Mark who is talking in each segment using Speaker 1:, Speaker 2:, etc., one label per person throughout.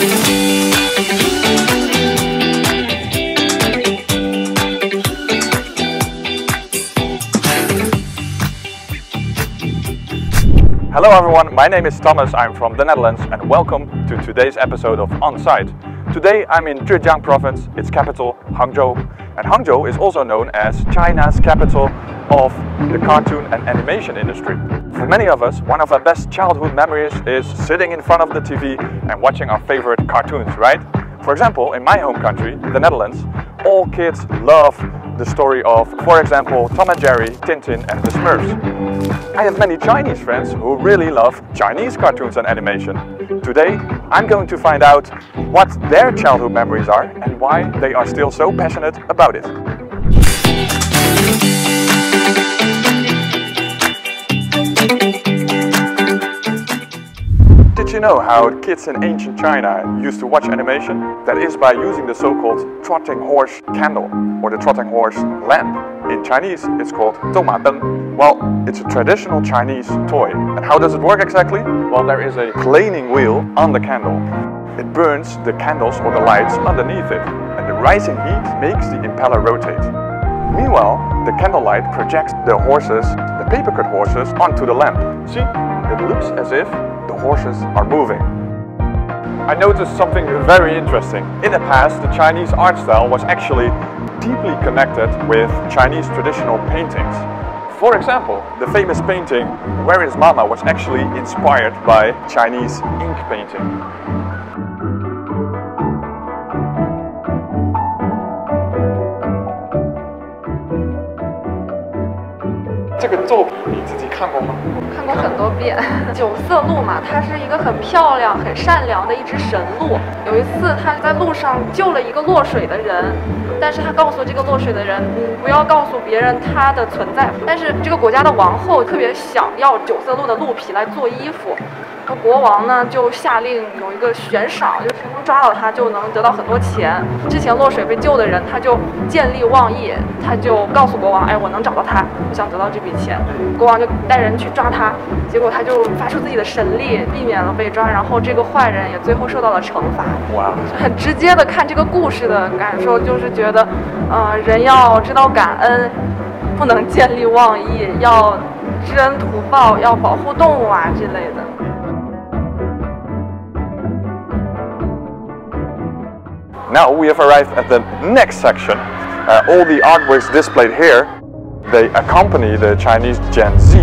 Speaker 1: Hello everyone, my name is Thomas, I'm from the Netherlands and welcome to today's episode of OnSite. Today I'm in Zhejiang province, its capital Hangzhou, and Hangzhou is also known as China's capital of the cartoon and animation industry. For many of us, one of our best childhood memories is sitting in front of the TV and watching our favorite cartoons, right? For example, in my home country, the Netherlands, all kids love the story of, for example, Tom and Jerry, Tintin and the Smurfs. I have many Chinese friends who really love Chinese cartoons and animation. Today, I'm going to find out what their childhood memories are and why they are still so passionate about it. Did you know how kids in ancient China used to watch animation? That is by using the so-called trotting horse candle or the trotting horse lamp. In Chinese it's called doumadeng. Well, it's a traditional Chinese toy. And how does it work exactly? Well, there is a planing wheel on the candle. It burns the candles or the lights underneath it, and the rising heat makes the impeller rotate. Meanwhile, the candlelight projects the horses, the paper-cut horses, onto the lamp. See, it looks as if the horses are moving. I noticed something very interesting. In the past, the Chinese art style was actually deeply connected with Chinese traditional paintings. For example, the famous painting Where is Mama was actually inspired by Chinese ink painting. 这个作品你自己看过吗？
Speaker 2: 看过很多遍。九色鹿嘛，它是一个很漂亮、很善良的一只神鹿。有一次，他在路上救了一个落水的人，但是他告诉这个落水的人，不要告诉别人他的存在。但是这个国家的王后特别想要九色鹿的鹿皮来做衣服。 国王呢就下令有一个悬赏，就成功抓到他就能得到很多钱。之前落水被救的人，他就见利忘义，他就告诉国王，哎，我能找到他，我想得到这笔钱。国王就带人去抓他，结果他就发出自己的神力，避免了被抓，然后这个坏人也最后受到了惩罚。哇！很直接的看这个故事的感受，就是觉得，人要知道感恩，不能见利忘义，要知恩图报，要保护动物啊之类的。
Speaker 1: Now we have arrived at the next section. All the artworks displayed here, they accompany the Chinese Gen Z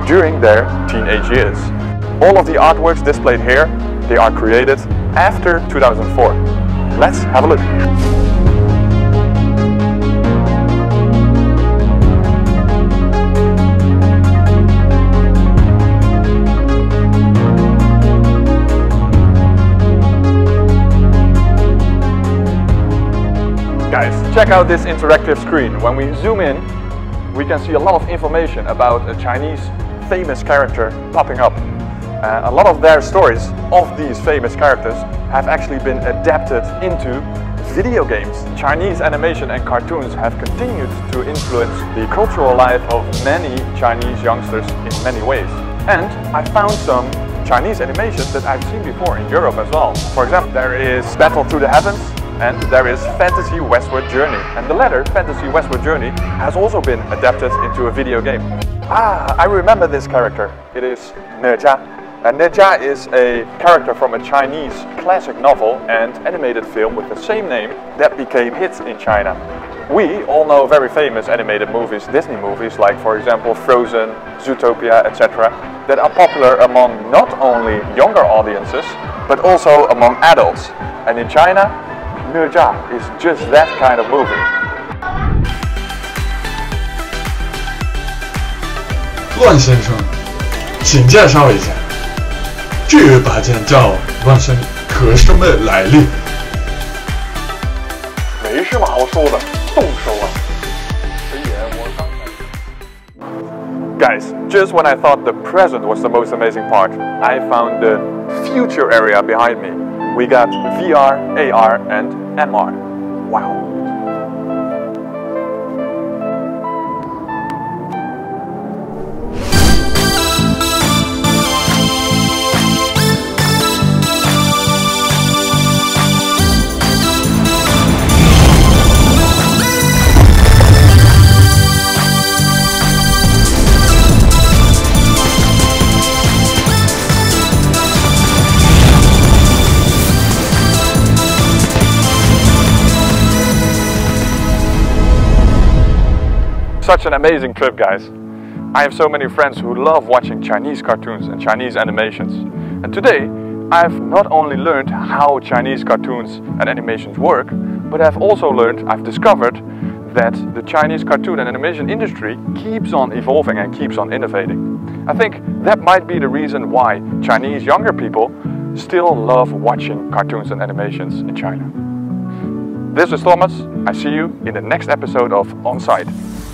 Speaker 1: during their teenage years. All of the artworks displayed here, they are created after 2004. Let's have a look. Guys, check out this interactive screen. When we zoom in, we can see a lot of information about a Chinese famous character popping up. A lot of their stories of these famous characters have actually been adapted into video games. Chinese animation and cartoons have continued to influence the cultural life of many Chinese youngsters in many ways. And I found some Chinese animations that I've seen before in Europe as well. For example, there is Battle Through the Heavens, and there is Fantasy Westward Journey. And the latter, Fantasy Westward Journey, has also been adapted into a video game. Ah, I remember this character. It is Nejia. And Nejia is a character from a Chinese classic novel and animated film with the same name that became hits in China. We all know very famous animated movies, Disney movies, like for example Frozen, Zootopia, etc., that are popular among not only younger audiences, but also among adults. And in China, Nejia is just that kind of movie.
Speaker 3: 万先生，请介绍一下，这把剑叫万生可什么来历？
Speaker 1: 没什么好说的，动手啊！ Guys, just when I thought the present was the most amazing part, I found the future area behind me. We got VR, AR and MR. Wow. Such an amazing trip, guys. I have so many friends who love watching Chinese cartoons and Chinese animations. And today, I've not only learned how Chinese cartoons and animations work, but I've also learned, I've discovered that the Chinese cartoon and animation industry keeps on evolving and keeps on innovating. I think that might be the reason why Chinese younger people still love watching cartoons and animations in China. This is Thomas. I see you in the next episode of OnSite.